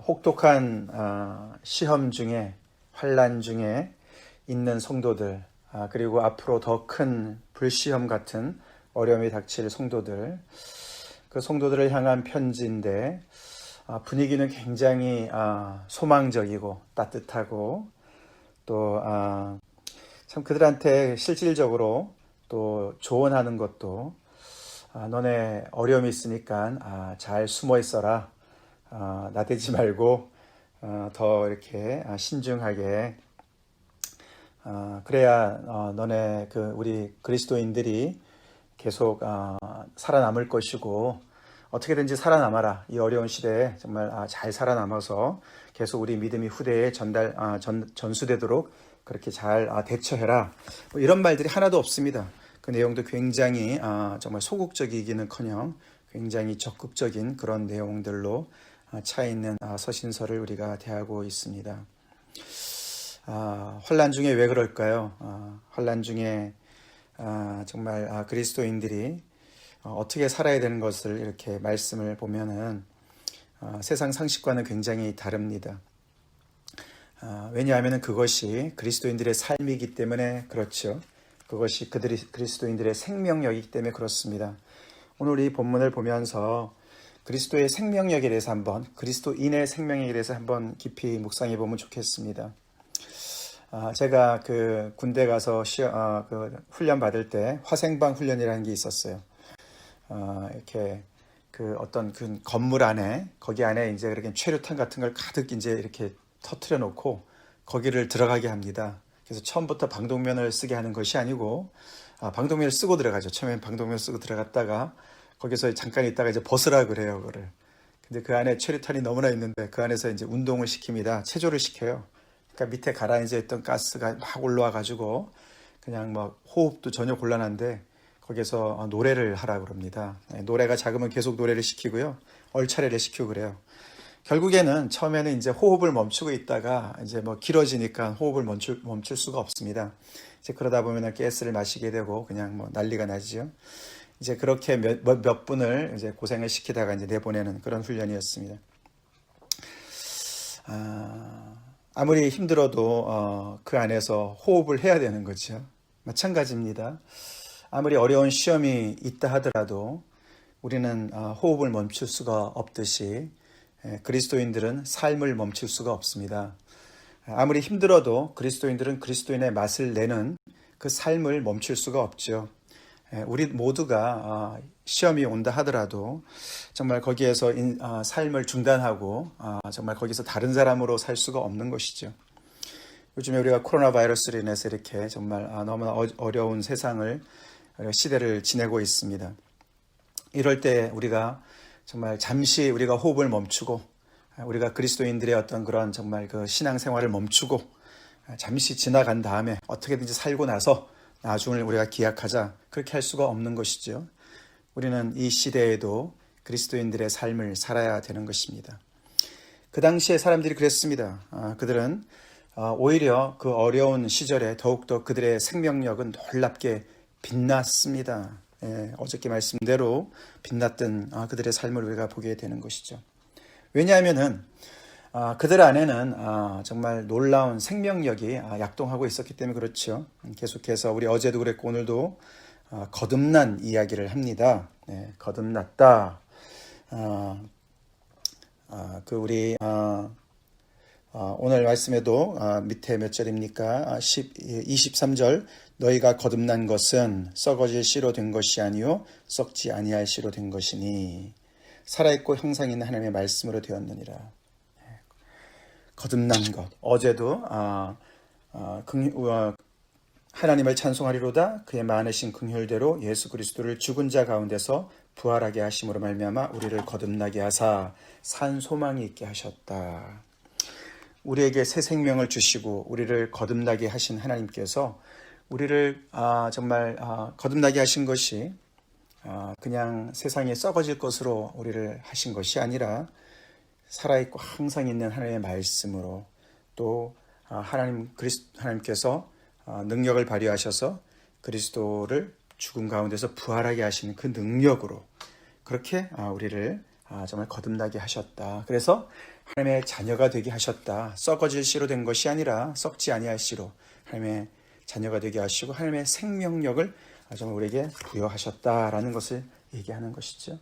혹독한 시험 중에, 환난 중에 있는 성도들, 그리고 앞으로 더 큰 불시험 같은 어려움이 닥칠 성도들, 그 성도들을 향한 편지인데 분위기는 굉장히 소망적이고 따뜻하고 또 참 그들한테 실질적으로 또 조언하는 것도 너네 어려움이 있으니까 잘 숨어 있어라, 나대지 말고 더 이렇게 신중하게, 그래야 너네 우리 그리스도인들이 계속 살아남을 것이고, 어떻게든지 살아남아라. 이 어려운 시대에 정말 잘 살아남아서 계속 우리 믿음이 후대에 전수되도록 그렇게 잘 대처해라. 뭐 이런 말들이 하나도 없습니다. 그 내용도 굉장히 정말 소극적이기는커녕 굉장히 적극적인 그런 내용들로 차 있는 서신서를 우리가 대하고 있습니다. 환난 중에 왜 그럴까요? 환난 중에 정말 그리스도인들이 어떻게 살아야 되는 것을 이렇게 말씀을 보면은 세상 상식과는 굉장히 다릅니다. 왜냐하면 그것이 그리스도인들의 삶이기 때문에 그렇죠. 그것이 그리스도인들의 생명력이기 때문에 그렇습니다. 오늘 이 본문을 보면서 그리스도의 생명력에 대해서 한번, 그리스도인의 생명력에 대해서 한번 깊이 묵상해 보면 좋겠습니다. 제가 군대 가서 훈련 받을 때 화생방 훈련이라는 게 있었어요. 이렇게 어떤 건물 안에, 거기 안에 이제 그렇게 최루탄 같은 걸 가득 이제 이렇게 터트려 놓고 거기를 들어가게 합니다. 그래서 처음부터 방독면을 쓰게 하는 것이 아니고, 방독면을 쓰고 들어가죠. 처음엔 방독면을 쓰고 들어갔다가 거기서 잠깐 있다가 이제 벗으라 그래요, 그거를. 근데 그 안에 최루탄이 너무나 있는데 그 안에서 이제 운동을 시킵니다. 체조를 시켜요. 그러니까 밑에 가라앉아 있던 가스가 막 올라와 가지고 그냥 막 호흡도 전혀 곤란한데 거기서 노래를 하라 그럽니다. 노래가 작으면 계속 노래를 시키고요. 얼차례를 시키고 그래요. 결국에는 처음에는 이제 호흡을 멈추고 있다가 이제 뭐 길어지니까 호흡을 멈출 수가 없습니다. 이제 그러다 보면 가스를 마시게 되고 그냥 뭐 난리가 나죠. 이제 그렇게 몇 분을 이제 고생을 시키다가 이제 내보내는 그런 훈련이었습니다. 아무리 힘들어도 그 안에서 호흡을 해야 되는 거죠. 마찬가지입니다. 아무리 어려운 시험이 있다 하더라도 우리는 호흡을 멈출 수가 없듯이 그리스도인들은 삶을 멈출 수가 없습니다. 아무리 힘들어도 그리스도인들은 그리스도인의 맛을 내는 그 삶을 멈출 수가 없죠. 우리 모두가 시험이 온다 하더라도 정말 거기에서 삶을 중단하고 정말 거기서 다른 사람으로 살 수가 없는 것이죠. 요즘에 우리가 코로나 바이러스로 인해서 이렇게 정말 너무나 어려운 시대를 지내고 있습니다. 이럴 때 우리가 정말 잠시 우리가 호흡을 멈추고 우리가 그리스도인들의 어떤 그런 정말 그 신앙생활을 멈추고 잠시 지나간 다음에 어떻게든지 살고 나서 나중을 우리가 기약하자, 그렇게 할 수가 없는 것이죠. 우리는 이 시대에도 그리스도인들의 삶을 살아야 되는 것입니다. 그 당시에 사람들이 그랬습니다. 그들은 오히려 그 어려운 시절에 더욱더 그들의 생명력은 놀랍게 빛났습니다. 어저께 말씀대로 빛났던 그들의 삶을 우리가 보게 되는 것이죠. 왜냐하면은 그들 안에는 정말 놀라운 생명력이 약동하고 있었기 때문에 그렇죠. 계속해서 우리 어제도 그랬고 오늘도 거듭난 이야기를 합니다. 거듭났다. 오늘 말씀에도 밑에 몇 절입니까? 23절. 너희가 거듭난 것은 썩어질 씨로 된 것이 아니요 썩지 아니할 씨로 된 것이니 살아있고 형상 있는 하나님의 말씀으로 되었느니라. 거듭난 것. 어제도 하나님을 찬송하리로다. 그의 많으신 긍휼대로 예수 그리스도를 죽은 자 가운데서 부활하게 하심으로 말미암아 우리를 거듭나게 하사 산 소망이 있게 하셨다. 우리에게 새 생명을 주시고 우리를 거듭나게 하신 하나님께서 우리를 정말 거듭나게 하신 것이 그냥 세상에 썩어질 것으로 우리를 하신 것이 아니라 살아있고 항상 있는 하나님의 말씀으로, 또 하나님께서 능력을 발휘하셔서 그리스도를 죽음 가운데서 부활하게 하시는 그 능력으로 그렇게 우리를 정말 거듭나게 하셨다. 그래서 하나님의 자녀가 되게 하셨다. 썩어질 씨로 된 것이 아니라 썩지 아니할 씨로 하나님의 자녀가 되게 하시고 하나님의 생명력을 정말 우리에게 부여하셨다라는 것을 얘기하는 것이죠.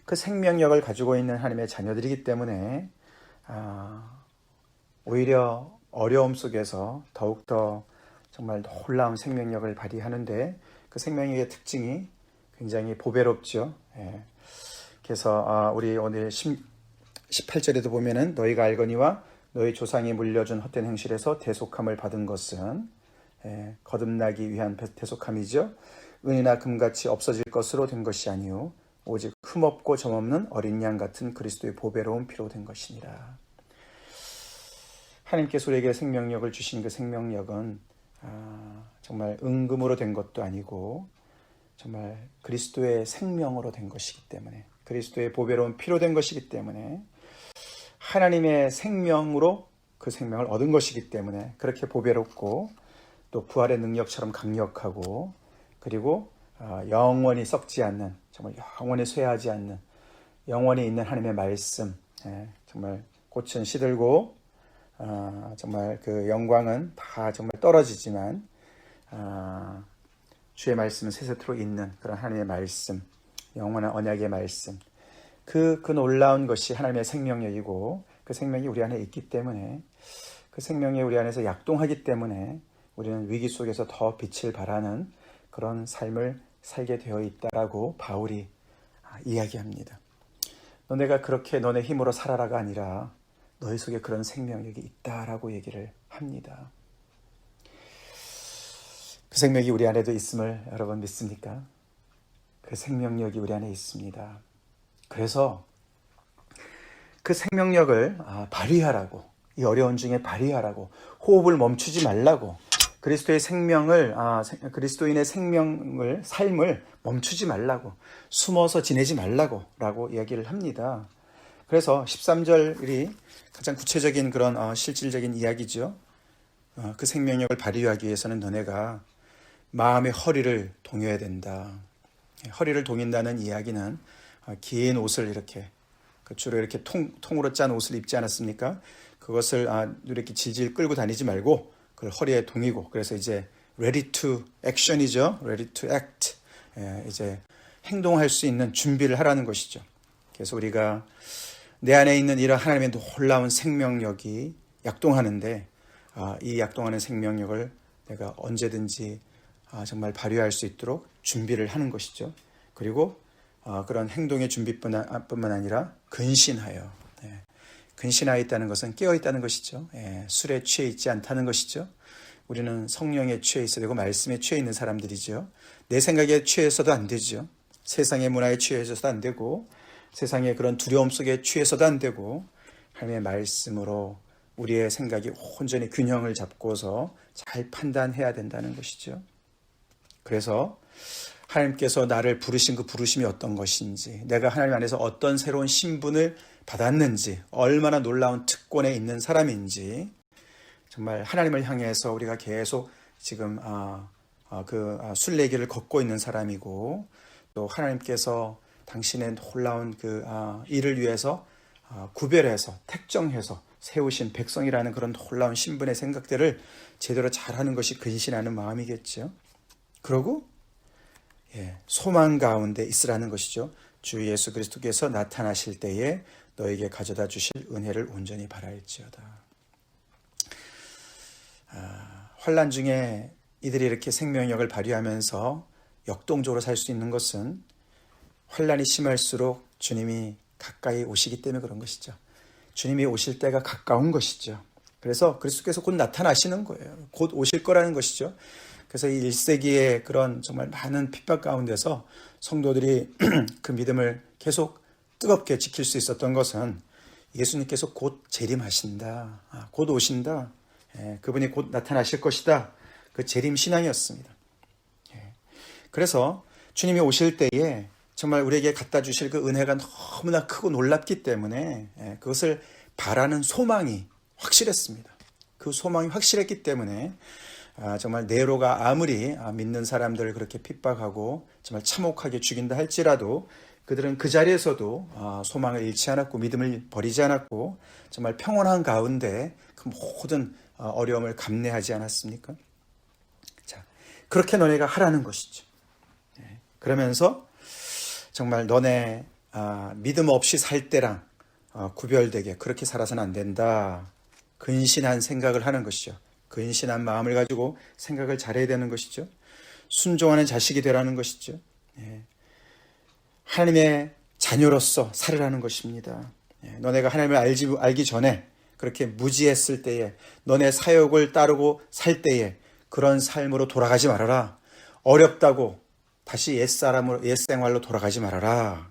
그 생명력을 가지고 있는 하나님의 자녀들이기 때문에 오히려 어려움 속에서 더욱더 정말 놀라운 생명력을 발휘하는데 그 생명력의 특징이 굉장히 보배롭죠. 그래서 우리 오늘 18절에도 보면은 너희가 알거니와 너희 조상이 물려준 헛된 행실에서 대속함을 받은 것은 거듭나기 위한 대속함이죠. 은이나 금같이 없어질 것으로 된 것이 아니요 오직 흠없고 점없는 어린 양 같은 그리스도의 보배로운 피로 된 것이니라. 하나님께서 우리에게 생명력을 주신 그 생명력은 정말 은금으로 된 것도 아니고 정말 그리스도의 생명으로 된 것이기 때문에 그리스도의 보배로운 피로 된 것이기 때문에 하나님의 생명으로 그 생명을 얻은 것이기 때문에 그렇게 보배롭고 또 부활의 능력처럼 강력하고 그리고 영원히 썩지 않는 정말 영원히 쇠하지 않는 영원히 있는 하나님의 말씀 정말 꽃은 시들고 정말 그 영광은 다 정말 떨어지지만 주의 말씀은 세세토록 있는 그런 하나님의 말씀 영원한 언약의 말씀 그 놀라운 것이 하나님의 생명력이고 그 생명이 우리 안에 있기 때문에 그 생명이 우리 안에서 약동하기 때문에 우리는 위기 속에서 더 빛을 발하는 그런 삶을 살게 되어 있다라고 바울이 이야기합니다. 너네가 그렇게 너네 힘으로 살아라가 아니라 너희 속에 그런 생명력이 있다라고 얘기를 합니다. 그 생명이 우리 안에도 있음을 여러분 믿습니까? 그 생명력이 우리 안에 있습니다. 그래서 그 생명력을 발휘하라고 이 어려운 중에 발휘하라고 호흡을 멈추지 말라고 그리스도의 생명을 그리스도인의 삶을 멈추지 말라고 숨어서 지내지 말라고 라고 이야기를 합니다. 그래서 13절이 가장 구체적인 그런 실질적인 이야기죠. 그 생명력을 발휘하기 위해서는 너네가 마음의 허리를 동여야 된다. 허리를 동인다는 이야기는 긴 옷을 이렇게 주로 이렇게 통으로 짠 옷을 입지 않았습니까? 그것을 이렇게 질질 끌고 다니지 말고 그걸 허리에 동이고 그래서 이제 ready to action이죠. ready to act. 이제 행동할 수 있는 준비를 하라는 것이죠. 그래서 우리가 내 안에 있는 이런 하나님의 놀라운 생명력이 약동하는데 이 약동하는 생명력을 내가 언제든지 정말 발휘할 수 있도록 준비를 하는 것이죠. 그리고 그런 행동의 준비뿐만 아니라 근신하여 근신하여 있다는 것은 깨어 있다는 것이죠. 술에 취해 있지 않다는 것이죠. 우리는 성령에 취해 있어야 되고 말씀에 취해 있는 사람들이죠. 내 생각에 취해서도 안 되죠. 세상의 문화에 취해서도 안 되고 세상의 그런 두려움 속에 취해서도 안 되고 하나님의 말씀으로 우리의 생각이 온전히 균형을 잡고서 잘 판단해야 된다는 것이죠. 그래서 하나님께서 나를 부르신 그 부르심이 어떤 것인지 내가 하나님 안에서 어떤 새로운 신분을 받았는지 얼마나 놀라운 특권에 있는 사람인지 정말 하나님을 향해서 우리가 계속 지금 순례길을 걷고 있는 사람이고 또 하나님께서 당신의 놀라운 그 일을 위해서 구별해서 택정해서 세우신 백성이라는 그런 놀라운 신분의 생각들을 제대로 잘하는 것이 근신하는 마음이겠죠. 그러고 소망 가운데 있으라는 것이죠. 주 예수 그리스도께서 나타나실 때에 너에게 가져다 주실 은혜를 온전히 바랄지어다. 환난 중에 이들이 이렇게 생명력을 발휘하면서 역동적으로 살 수 있는 것은 환난이 심할수록 주님이 가까이 오시기 때문에 그런 것이죠. 주님이 오실 때가 가까운 것이죠. 그래서 그리스도께서 곧 나타나시는 거예요. 곧 오실 거라는 것이죠. 그래서 이 1세기의 그런 정말 많은 핍박 가운데서 성도들이 그 믿음을 계속 뜨겁게 지킬 수 있었던 것은 예수님께서 곧 재림하신다. 곧 오신다. 그분이 곧 나타나실 것이다. 그 재림 신앙이었습니다. 그래서 주님이 오실 때에 정말 우리에게 갖다 주실 그 은혜가 너무나 크고 놀랍기 때문에 그것을 바라는 소망이 확실했습니다. 그 소망이 확실했기 때문에 정말 네로가 아무리 믿는 사람들을 그렇게 핍박하고 정말 참혹하게 죽인다 할지라도 그들은 그 자리에서도 소망을 잃지 않았고 믿음을 버리지 않았고 정말 평온한 가운데 그 모든 어려움을 감내하지 않았습니까? 자, 그렇게 너네가 하라는 것이죠. 그러면서 정말 너네 믿음 없이 살 때랑 구별되게 그렇게 살아서는 안 된다. 근신한 생각을 하는 것이죠. 근신한 마음을 가지고 생각을 잘해야 되는 것이죠. 순종하는 자식이 되라는 것이죠. 하나님의 자녀로서 살으라는 것입니다. 너네가 하나님을 알기 전에 그렇게 무지했을 때에 너네 사욕을 따르고 살 때에 그런 삶으로 돌아가지 말아라. 어렵다고 다시 옛생활로 돌아가지 말아라.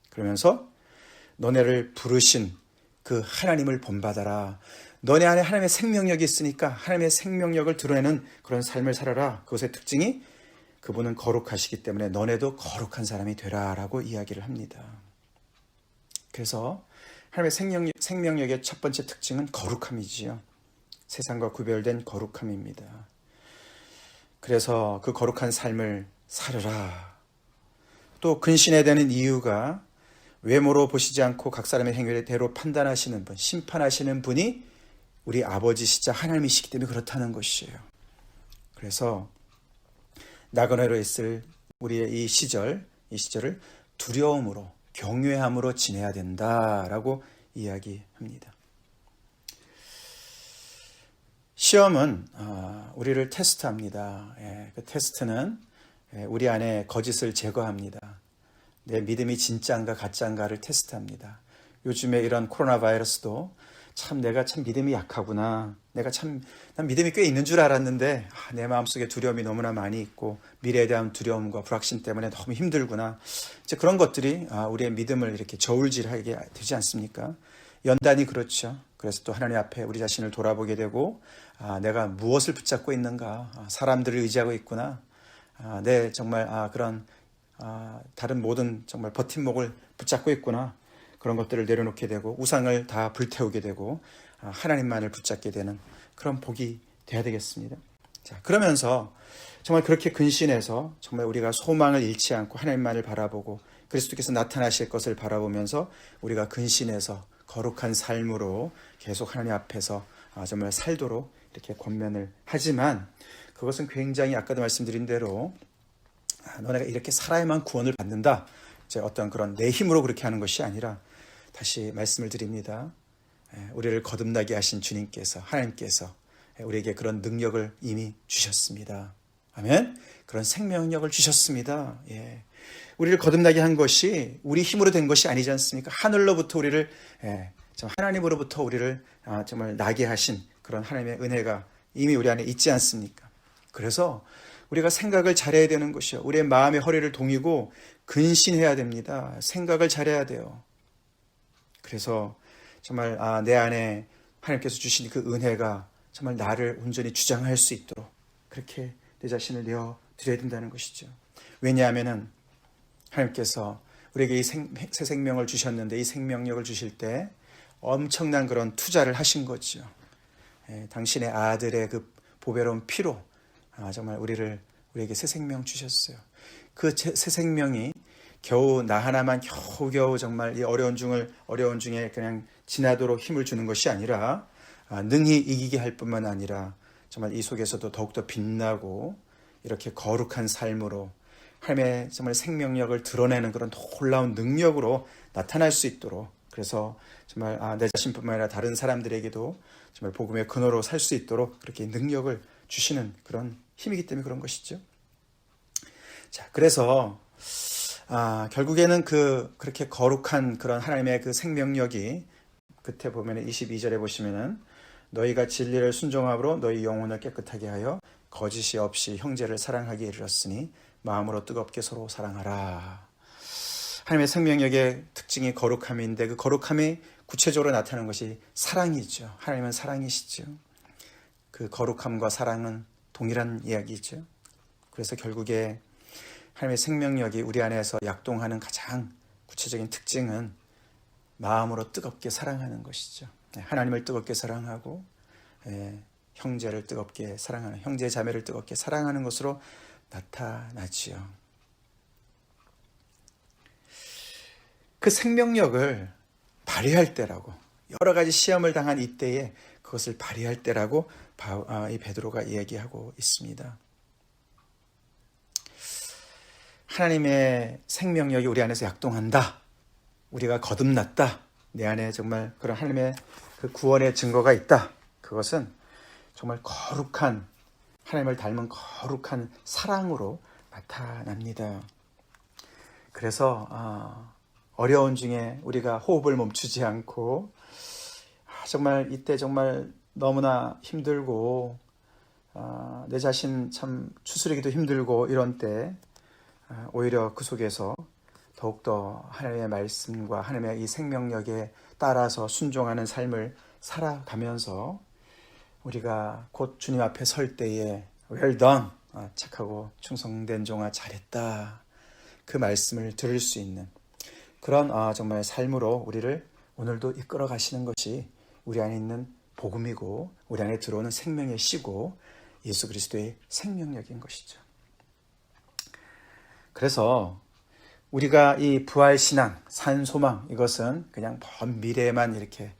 그러면서 너네를 부르신 그 하나님을 본받아라. 너네 안에 하나님의 생명력이 있으니까 하나님의 생명력을 드러내는 그런 삶을 살아라. 그것의 특징이 그분은 거룩하시기 때문에 너네도 거룩한 사람이 되라라고 이야기를 합니다. 그래서 하나님의 생명력의 첫 번째 특징은 거룩함이지요. 세상과 구별된 거룩함입니다. 그래서 그 거룩한 삶을 살으라. 또 근신해야 되는 이유가 외모로 보시지 않고 각 사람의 행위를 대로 판단하시는 분, 심판하시는 분이 우리 아버지시자 하나님이시기 때문에 그렇다는 것이에요. 그래서 나그네로 있을 우리의 이 시절을 두려움으로 경외함으로 지내야 된다라고 이야기합니다. 시험은 우리를 테스트합니다. 그 테스트는 우리 안에 거짓을 제거합니다. 내 믿음이 진짜인가 가짜인가를 테스트합니다. 요즘에 이런 코로나 바이러스도 내가 참 믿음이 약하구나. 난 믿음이 꽤 있는 줄 알았는데 내 마음속에 두려움이 너무나 많이 있고 미래에 대한 두려움과 불확신 때문에 너무 힘들구나. 이제 그런 것들이 우리의 믿음을 이렇게 저울질하게 되지 않습니까? 연단이 그렇죠. 그래서 또 하나님 앞에 우리 자신을 돌아보게 되고 내가 무엇을 붙잡고 있는가? 사람들을 의지하고 있구나. 내 정말 그런 다른 모든 정말 버팀목을 붙잡고 있구나. 그런 것들을 내려놓게 되고 우상을 다 불태우게 되고 하나님만을 붙잡게 되는 그런 복이 돼야 되겠습니다. 자, 그러면서 정말 그렇게 근신해서 정말 우리가 소망을 잃지 않고 하나님만을 바라보고 그리스도께서 나타나실 것을 바라보면서 우리가 근신해서 거룩한 삶으로 계속 하나님 앞에서 정말 살도록 이렇게 권면을 하지만 그것은 굉장히 아까도 말씀드린 대로 너네가 이렇게 살아야만 구원을 받는다. 이제 어떤 그런 내 힘으로 그렇게 하는 것이 아니라 다시 말씀을 드립니다. 우리를 거듭나게 하신 주님께서 하나님께서 우리에게 그런 능력을 이미 주셨습니다. 아멘. 그런 생명력을 주셨습니다. 우리를 거듭나게 한 것이 우리 힘으로 된 것이 아니지 않습니까? 하늘로부터 우리를 하나님으로부터 우리를 정말 나게 하신 그런 하나님의 은혜가 이미 우리 안에 있지 않습니까? 그래서 우리가 생각을 잘해야 되는 것이요. 우리의 마음의 허리를 동이고 근신해야 됩니다. 생각을 잘해야 돼요. 그래서 정말 내 안에 하나님께서 주신 그 은혜가 정말 나를 온전히 주장할 수 있도록 그렇게 내 자신을 내어드려야 된다는 것이죠. 왜냐하면 하나님께서 우리에게 이 새 생명을 주셨는데 이 생명력을 주실 때 엄청난 그런 투자를 하신 거죠. 당신의 아들의 그 보배로운 피로 정말 우리에게 새 생명 주셨어요. 그 새 생명이 겨우 나 하나만 겨우겨우 정말 이 어려운 중에 그냥 지나도록 힘을 주는 것이 아니라 능히 이기게 할 뿐만 아니라 정말 이 속에서도 더욱더 빛나고 이렇게 거룩한 삶으로 하나님의 정말 생명력을 드러내는 그런 놀라운 능력으로 나타날 수 있도록 그래서 정말 내 자신뿐만 아니라 다른 사람들에게도 정말 복음의 근원으로 살 수 있도록 그렇게 능력을 주시는 그런 힘이기 때문에 그런 것이죠. 자, 그래서 결국에는 그렇게 거룩한 그런 하나님의 그 생명력이 끝에 보면 22절에 보시면은 너희가 진리를 순종함으로 너희 영혼을 깨끗하게 하여 거짓이 없이 형제를 사랑하기에 이르렀으니 마음으로 뜨겁게 서로 사랑하라. 하나님의 생명력의 특징이 거룩함인데 그 거룩함이 구체적으로 나타나는 것이 사랑이죠. 하나님은 사랑이시죠. 그 거룩함과 사랑은 동일한 이야기죠. 그래서 결국에 하나님의 생명력이 우리 안에서 약동하는 가장 구체적인 특징은 마음으로 뜨겁게 사랑하는 것이죠. 하나님을 뜨겁게 사랑하고 형제를 뜨겁게 사랑하는 형제 자매를 뜨겁게 사랑하는 것으로 나타나지요. 그 생명력을 발휘할 때라고, 여러 가지 시험을 당한 이때에 그것을 발휘할 때라고 이 베드로가 얘기하고 있습니다. 하나님의 생명력이 우리 안에서 약동한다. 우리가 거듭났다. 내 안에 정말 그런 하나님의 그 구원의 증거가 있다. 그것은 정말 거룩한, 하나님을 닮은 거룩한 사랑으로 나타납니다. 그래서 어려운 중에 우리가 호흡을 멈추지 않고, 정말 이때 정말 너무나 힘들고 내 자신 참 추스르기도 힘들고 이런 때 오히려 그 속에서 더욱더 하나님의 말씀과 하나님의 이 생명력에 따라서 순종하는 삶을 살아가면서 우리가 곧 주님 앞에 설 때에 well done, 착하고 충성된 종아 잘했다, 그 말씀을 들을 수 있는 그런 정말 삶으로 우리를 오늘도 이끌어 가시는 것이 우리 안에 있는 복음이고 우리 안에 들어오는 생명의 씨고 예수 그리스도의 생명력인 것이죠. 그래서 우리가 이 부활신앙, 산소망, 이것은 그냥 먼 미래에만 이렇게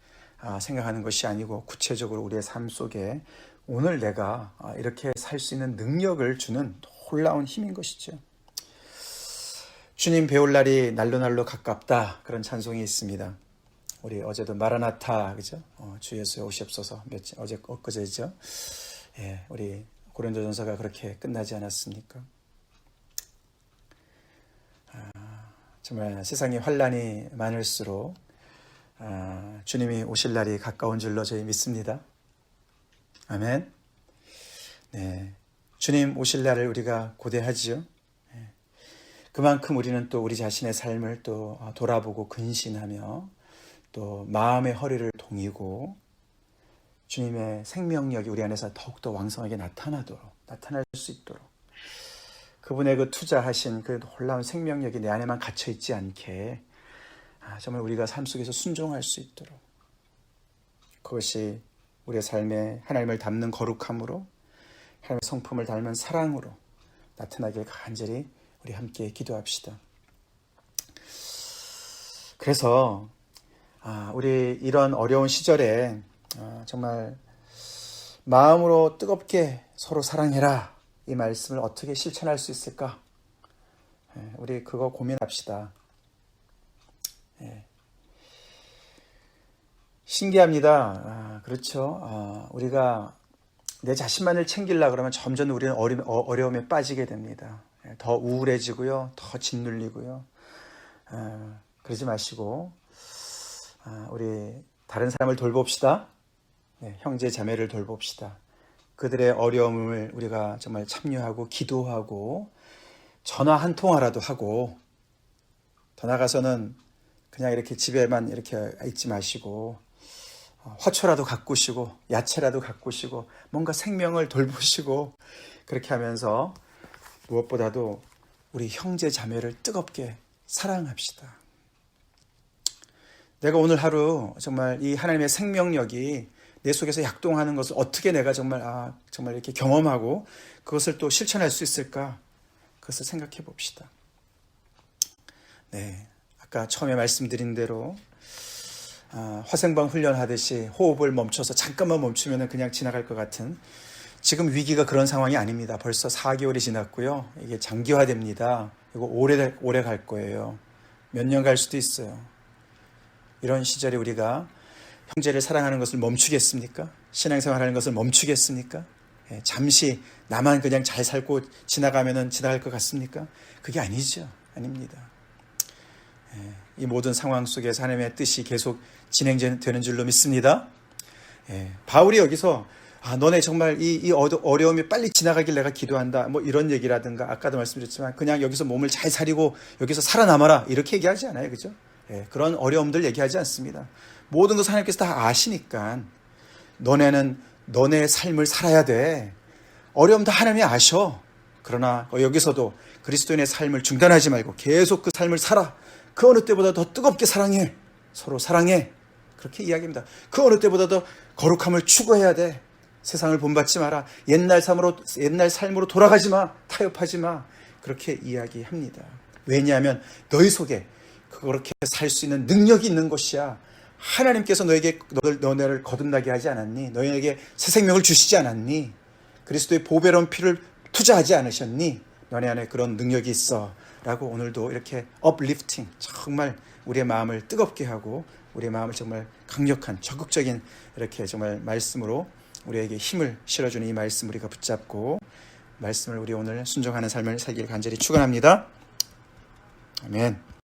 생각하는 것이 아니고 구체적으로 우리의 삶 속에 오늘 내가 이렇게 살 수 있는 능력을 주는 놀라운 힘인 것이죠. 주님 배울 날이 날로 가깝다, 그런 찬송이 있습니다. 우리 어제도 마라나타, 그죠? 주 예수여 오시옵소서, 엊그제죠? 예, 우리 고린도전서가 그렇게 끝나지 않았습니까? 정말 세상에 환란이 많을수록 주님이 오실 날이 가까운 줄로 저희 믿습니다. 아멘. 네, 주님 오실 날을 우리가 고대하지요. 그만큼 우리는 또 우리 자신의 삶을 또 돌아보고 근신하며 또 마음의 허리를 동이고 주님의 생명력이 우리 안에서 더욱더 왕성하게 나타날 수 있도록 그분의 그 투자하신 그 놀라운 생명력이 내 안에만 갇혀 있지 않게 정말 우리가 삶 속에서 순종할 수 있도록, 그것이 우리의 삶에 하나님을 닮는 거룩함으로, 하나님의 성품을 닮은 사랑으로 나타나길 간절히 우리 함께 기도합시다. 그래서 우리 이런 어려운 시절에 정말 마음으로 뜨겁게 서로 사랑해라, 이 말씀을 어떻게 실천할 수 있을까? 우리 그거 고민합시다. 신기합니다. 그렇죠. 우리가 내 자신만을 챙기려고 그러면 점점 우리는 어려움에 빠지게 됩니다. 더 우울해지고요, 더 짓눌리고요. 그러지 마시고 우리 다른 사람을 돌봅시다. 형제 자매를 돌봅시다. 그들의 어려움을 우리가 정말 참여하고 기도하고 전화 한 통화라도 하고, 더 나가서는 그냥 이렇게 집에만 이렇게 있지 마시고 화초라도 가꾸시고 야채라도 가꾸시고 뭔가 생명을 돌보시고, 그렇게 하면서 무엇보다도 우리 형제 자매를 뜨겁게 사랑합시다. 내가 오늘 하루 정말 이 하나님의 생명력이 내 속에서 약동하는 것을 어떻게 내가 정말 이렇게 경험하고 그것을 또 실천할 수 있을까? 그것을 생각해 봅시다. 네, 아까 처음에 말씀드린 대로 화생방 훈련하듯이 호흡을 멈춰서 잠깐만 멈추면 그냥 지나갈 것 같은, 지금 위기가 그런 상황이 아닙니다. 벌써 4개월이 지났고요. 이게 장기화됩니다. 이거 오래 갈 거예요. 몇 년 갈 수도 있어요. 이런 시절에 우리가 형제를 사랑하는 것을 멈추겠습니까? 신앙생활하는 것을 멈추겠습니까? 잠시 나만 그냥 잘 살고 지나가면 지나갈 것 같습니까? 그게 아니죠. 아닙니다. 이 모든 상황 속에서 하나님의 뜻이 계속 진행되는 줄로 믿습니다. 바울이 여기서 너네 정말 이 어려움이 빨리 지나가길 내가 기도한다, 뭐 이런 얘기라든가, 아까도 말씀드렸지만 그냥 여기서 몸을 잘 사리고 여기서 살아남아라, 이렇게 얘기하지 않아요. 그죠? 그런 어려움들 얘기하지 않습니다. 모든 것을 하나님께서 다 아시니까 너네는 너네의 삶을 살아야 돼. 어려움 다 하나님이 아셔. 그러나 여기서도 그리스도인의 삶을 중단하지 말고 계속 그 삶을 살아. 그 어느 때보다 더 뜨겁게 사랑해. 서로 사랑해. 그렇게 이야기합니다. 그 어느 때보다 더 거룩함을 추구해야 돼. 세상을 본받지 마라. 옛날 삶으로 돌아가지 마. 타협하지 마. 그렇게 이야기합니다. 왜냐하면 너희 속에 그렇게 살 수 있는 능력이 있는 곳이야. 하나님께서 너네를 거듭나게 하지 않았니? 너희에게 새 생명을 주시지 않았니? 그리스도의 보배로운 피를 투자하지 않으셨니? 너네 안에 그런 능력이 있어. 라고 오늘도 이렇게 uplifting, 정말 우리의 마음을 뜨겁게 하고 우리의 마음을 정말 강력한 적극적인 이렇게 정말 말씀으로 우리에게 힘을 실어주는 이 말씀 우리가 붙잡고 말씀을 우리 오늘 순종하는 삶을 살길 간절히 축원합니다. 아멘.